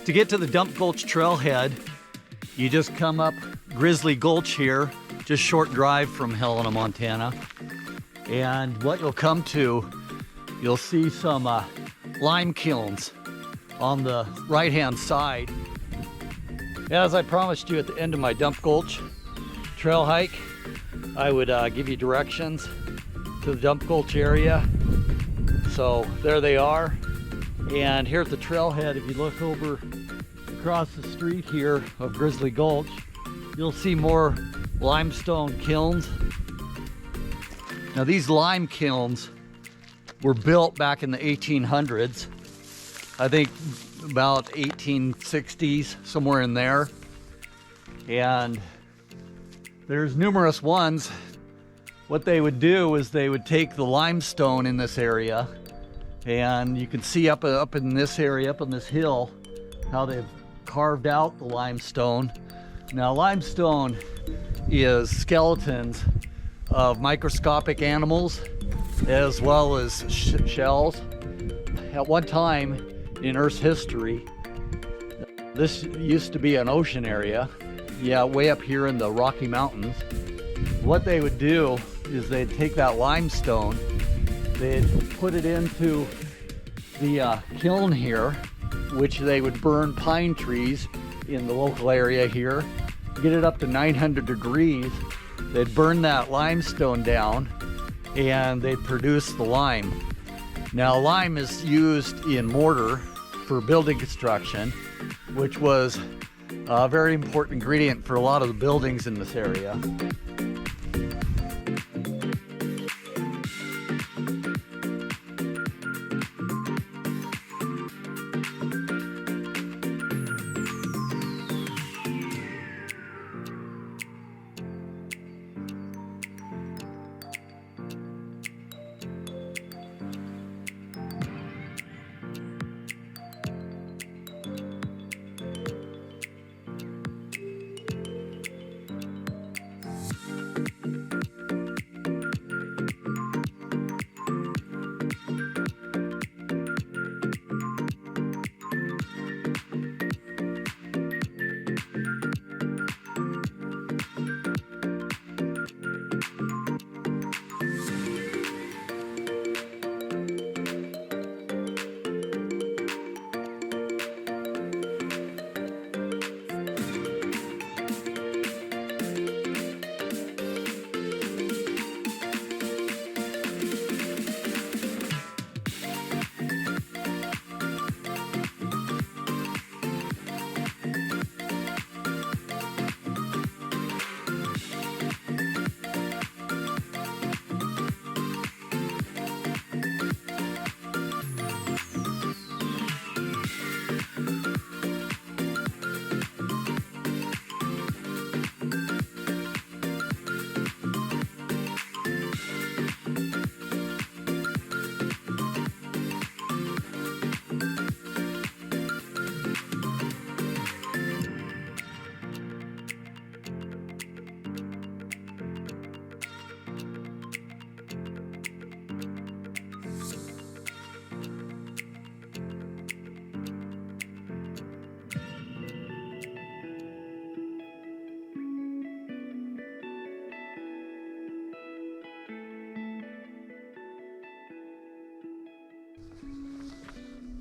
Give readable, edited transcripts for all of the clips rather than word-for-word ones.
To get to the Dump Gulch Trailhead, you just come up Grizzly Gulch here, just short drive from Helena, Montana. And what you'll come to, you'll see some lime kilns on the right-hand side. As I promised you at the end of my Dump Gulch trail hike, I would give you directions to the Dump Gulch area. So there they are. And here at the trailhead, if you look over across the street here of Grizzly Gulch, you'll see more limestone kilns. Now these lime kilns were built back in the 1800s. I think about 1860s, somewhere in there. And there's numerous ones. What they would do is they would take the limestone in this area, and you can see up in this area, up on this hill, how they've carved out the limestone. Now limestone is skeletons of microscopic animals as well as shells. At one time in Earth's history, this used to be an ocean area, way up here in the Rocky Mountains. What they would do is they'd take that limestone, they'd put it into the kiln here, which they would burn pine trees in the local area here, get it up to 900 degrees. They'd burn that limestone down and they'd produce the lime. Now lime is used in mortar for building construction, which was a very important ingredient for a lot of the buildings in this area.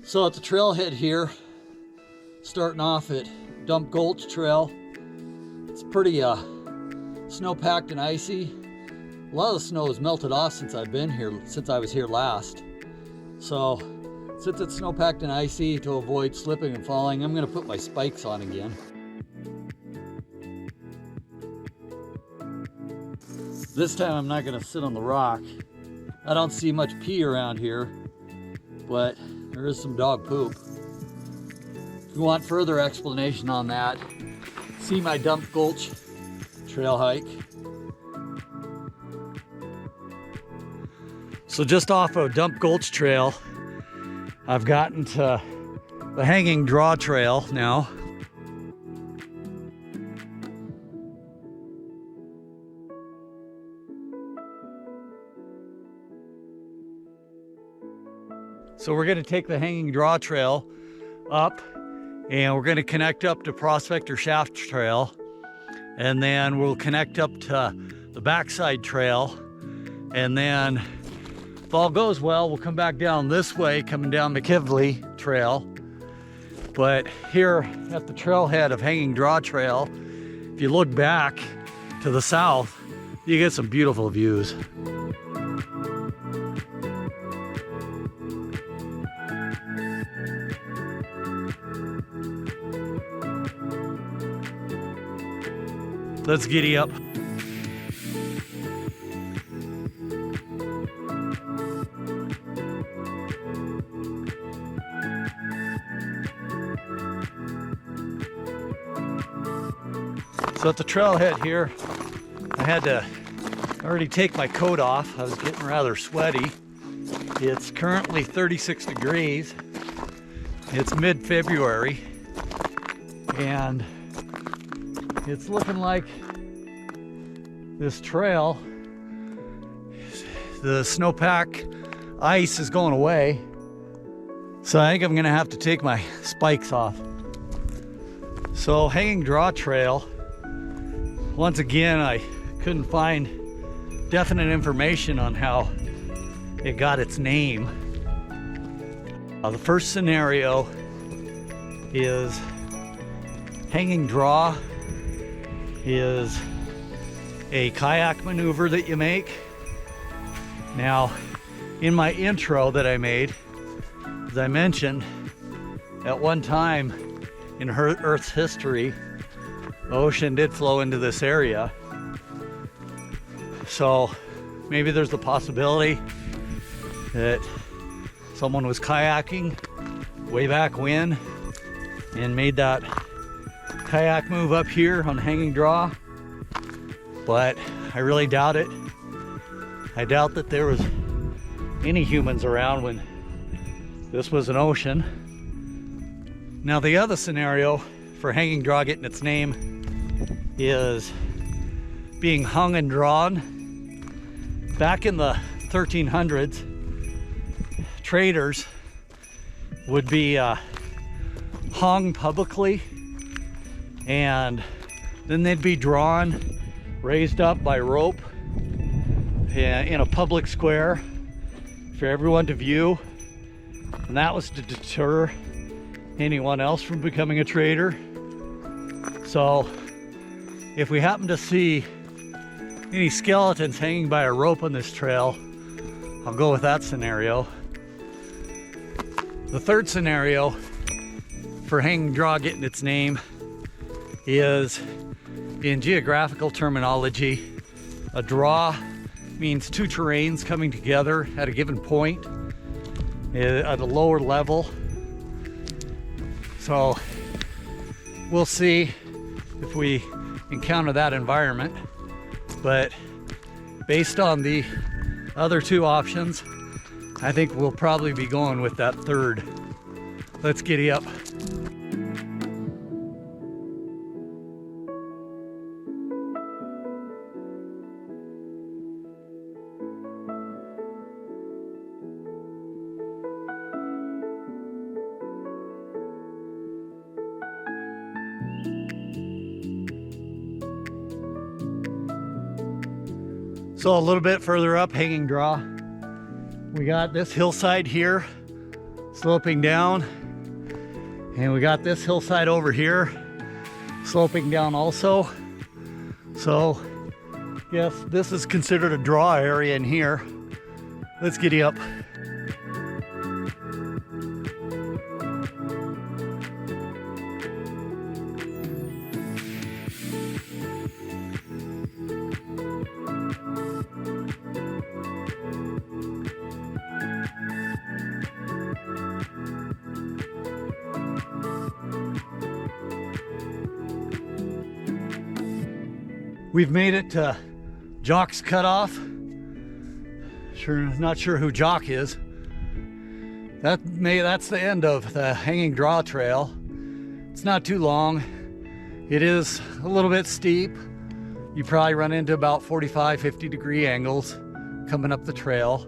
So at the trailhead here, starting off at Dump Gulch Trail, it's pretty snow-packed and icy. A lot of the snow has melted off since I've been here, since I was here last. So since it's snow-packed and icy, to avoid slipping and falling, I'm gonna put my spikes on again. This time I'm not gonna sit on the rock. I don't see much pee around here, but there is some dog poop. If you want further explanation on that, see my Dump Gulch trail hike. So just off of Dump Gulch Trail, I've gotten to the Hanging Draw Trail now. So we're going to take the Hanging Draw Trail up And we're going to connect up to Prospector Shaft Trail, and then we'll connect up to the backside trail, and then if all goes well, we'll come back down this way, coming down McKelvey Trail. But here at the trailhead of Hanging Draw Trail, if you look back to the south, you get some beautiful views. Let's giddy up. So at the trailhead here, I had to already take my coat off. I was getting rather sweaty. It's currently 36 degrees. It's mid-February, and it's looking like this trail, the snowpack ice is going away. So I think I'm gonna have to take my spikes off. So Hanging Draw Trail, once again, I couldn't find definite information on how it got its name. The first scenario is Hanging Draw is a kayak maneuver that you make. Now, in my intro that I made, as I mentioned, at one time in Earth's history, the ocean did flow into this area. So maybe there's the possibility that someone was kayaking way back when and made that kayak move up here on Hanging Draw, but I really doubt it. I doubt that there was any humans around when this was an ocean. Now the other scenario for Hanging Draw getting its name is being hung and drawn. Back in the 1300s, traders would be hung publicly, and then they'd be drawn, raised up by rope in a public square for everyone to view, and that was to deter anyone else from becoming a trader. So if we happen to see any skeletons hanging by a rope on this trail, I'll go with that scenario. The third scenario for Hanging Draw getting its name is, in geographical terminology, a draw means two terrains coming together at a given point at a lower level. So we'll see if we encounter that environment, but based on the other two options, I think we'll probably be going with that third. Let's giddy up. So a little bit further up Hanging Draw, we got this hillside here sloping down, and we got this hillside over here sloping down also. So yes, this is considered a draw area in here. Let's giddy up. We've made it to Jock's Cutoff. Not sure who Jock is. That's the end of the Hanging Draw Trail. It's not too long. It is a little bit steep. You probably run into about 45, 50 degree angles coming up the trail.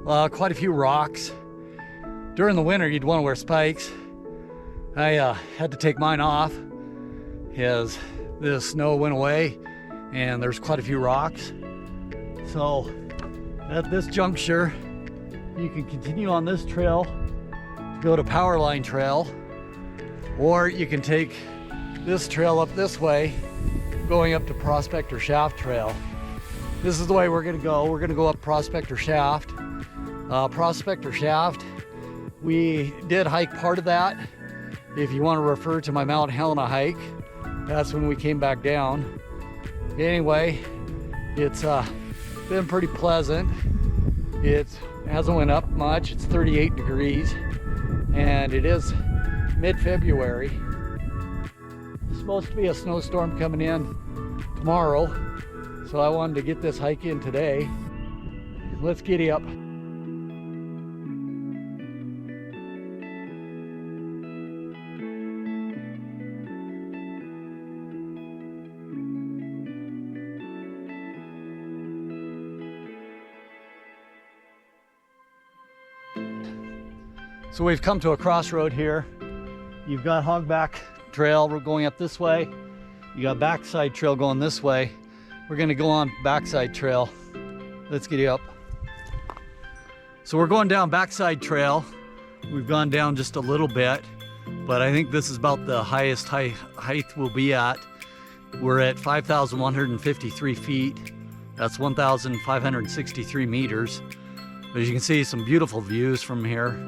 Quite a few rocks. During the winter, you'd want to wear spikes. I had to take mine off as the snow went away and there's quite a few rocks. So at this juncture, you can continue on this trail to go to Powerline Trail, or you can take this trail up this way, going up to Prospector Shaft Trail. This is the way we're gonna go. We're gonna go up Prospector Shaft. Prospector Shaft, we did hike part of that. If you want to refer to my Mount Helena hike, that's when we came back down. Anyway, it's been pretty pleasant. It hasn't went up much. It's 38 degrees and it is mid-February. There's supposed to be a snowstorm coming in tomorrow, so I wanted to get this hike in today. Let's giddy up. So we've come to a crossroad here. You've got Hogback Trail, we're going up this way. You got Backside Trail going this way. We're gonna go on Backside Trail. Let's get you up. So we're going down Backside Trail. We've gone down just a little bit, but I think this is about the highest height we'll be at. We're at 5,153 feet. That's 1,563 meters. As you can see, some beautiful views from here.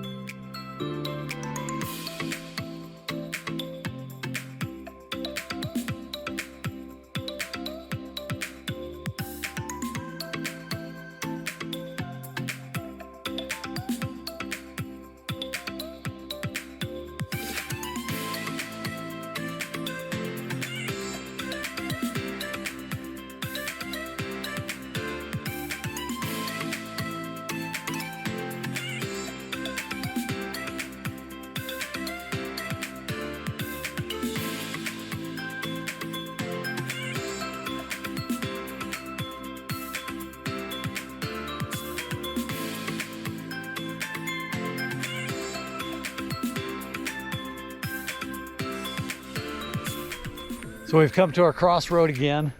So we've come to our crossroad again.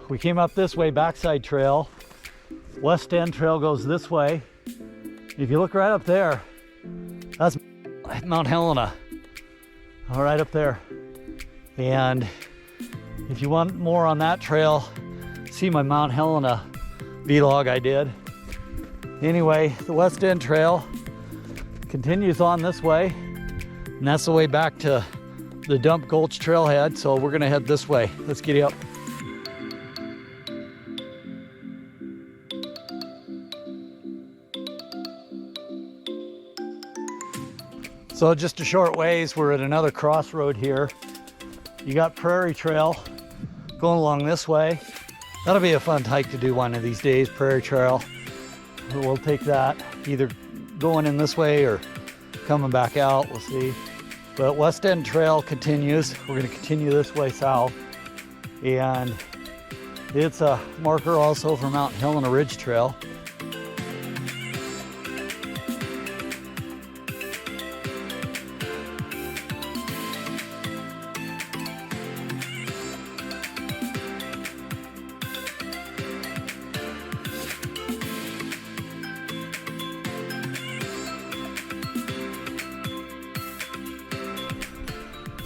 We came up this way, Backside Trail. West End Trail goes this way. If you look right up there, that's Mount Helena. All right up there. And if you want more on that trail, see my Mount Helena vlog I did. Anyway, the West End Trail continues on this way, and that's the way back to the Dump Gulch Trailhead, so we're gonna head this way. Let's get up. So just a short ways, we're at another crossroad here. You got Prairie Trail going along this way. That'll be a fun hike to do one of these days, Prairie Trail. We'll take that, either going in this way or coming back out, we'll see. But West End Trail continues. We're going to continue this way south. And it's a marker also for Mount Helena Ridge Trail.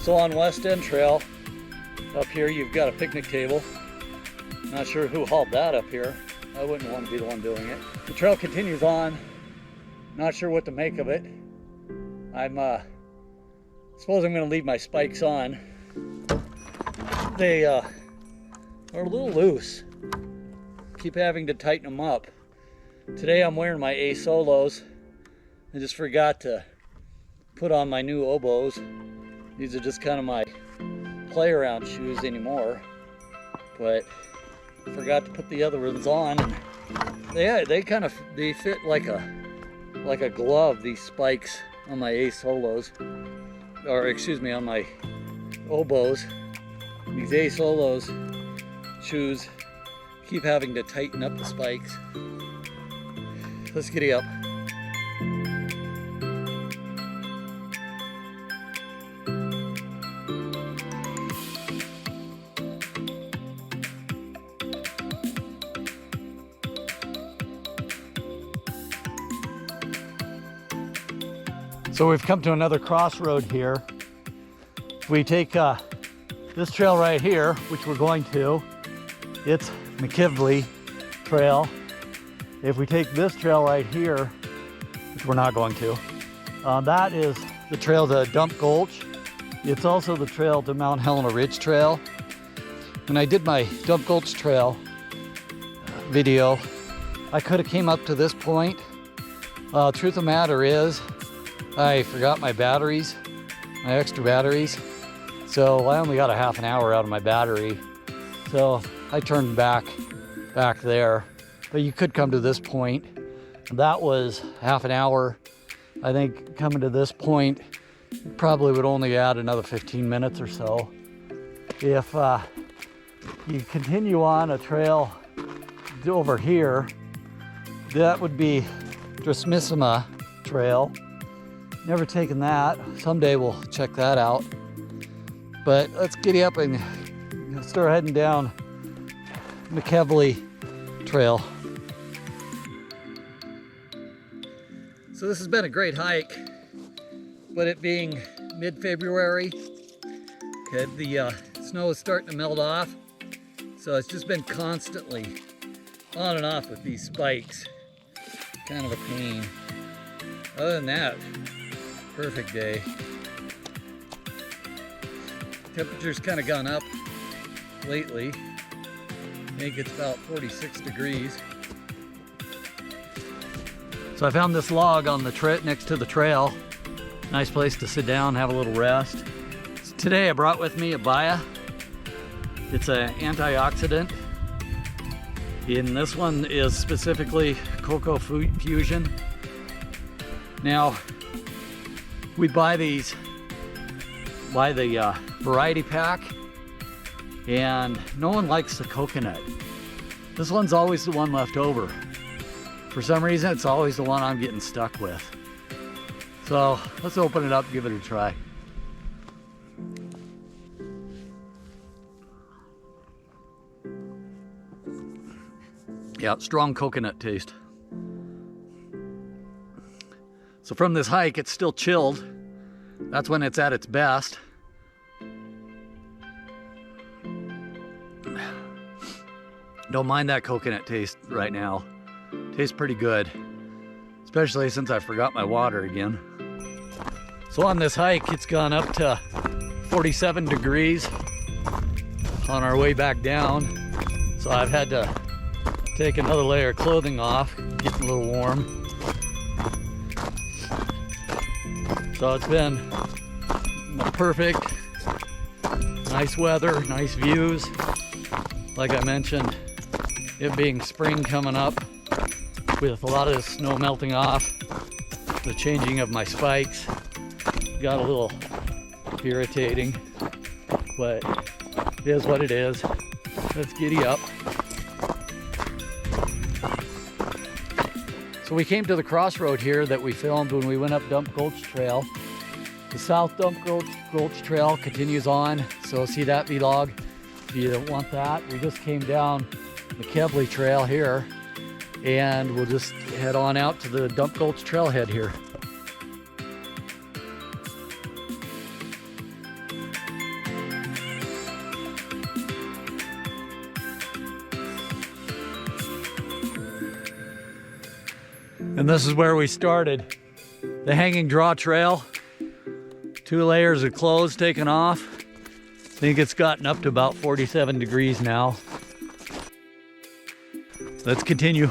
So on West End Trail, up here you've got a picnic table. Not sure who hauled that up here. I wouldn't want to be the one doing it. The trail continues on. Not sure what to make of it. Suppose I'm going to leave my spikes on. They are a little loose. Keep having to tighten them up. Today I'm wearing my A solos. I just forgot to put on my new oboes. These are just kind of my play around shoes anymore, but I forgot to put the other ones on, and they fit like a glove, these spikes on my A solos, or excuse me, on my oboes. These A solos shoes keep having to tighten up the spikes. Let's get up. So we've come to another crossroad here. If we take this trail right here, which we're going to, it's McKelvey trail. If we take this trail right here, which we're not going to, that is the trail to Dump Gulch. It's also the trail to Mount Helena Ridge Trail. When I did my Dump Gulch Trail video, I could have came up to this point. Truth of the matter is, I forgot my batteries, my extra batteries. So I only got a half an hour out of my battery. So I turned back there. But you could come to this point. That was half an hour. I think coming to this point probably would only add another 15 minutes or so. If you continue on a trail over here, that would be Drismissima Trail. Never taken that. Someday we'll check that out. But let's giddy up and start heading down McKelvey Trail. So this has been a great hike, but it being mid-February, the snow is starting to melt off. So it's just been constantly on and off with these spikes. Kind of a pain. Other than that, perfect day. Temperature's kind of gone up lately. I think it's about 46 degrees. So I found this log on the next to the trail. Nice place to sit down, have a little rest. So today I brought with me a Baya. It's an antioxidant. And this one is specifically cocoa fusion. Now, we buy these by the variety pack, and no one likes the coconut. This one's always the one left over. For some reason, it's always the one I'm getting stuck with. So let's open it up, give it a try. Yeah, strong coconut taste. So from this hike, it's still chilled. That's when it's at its best. Don't mind that coconut taste right now. Tastes pretty good, especially since I forgot my water again. So on this hike, it's gone up to 47 degrees on our way back down. So I've had to take another layer of clothing off, getting a little warm. So it's been perfect, nice weather, nice views. Like I mentioned, it being spring coming up with a lot of the snow melting off, the changing of my spikes got a little irritating, but it is what it is. Let's giddy up. So we came to the crossroad here that we filmed when we went up Dump Gulch Trail. The South Dump Gulch Trail continues on, so see that vlog if you don't want that. We just came down McKelvey Trail here, and we'll just head on out to the Dump Gulch Trailhead here. And this is where we started. The Hanging Draw Trail. 2 layers of clothes taken off. I think it's gotten up to about 47 degrees now. Let's continue.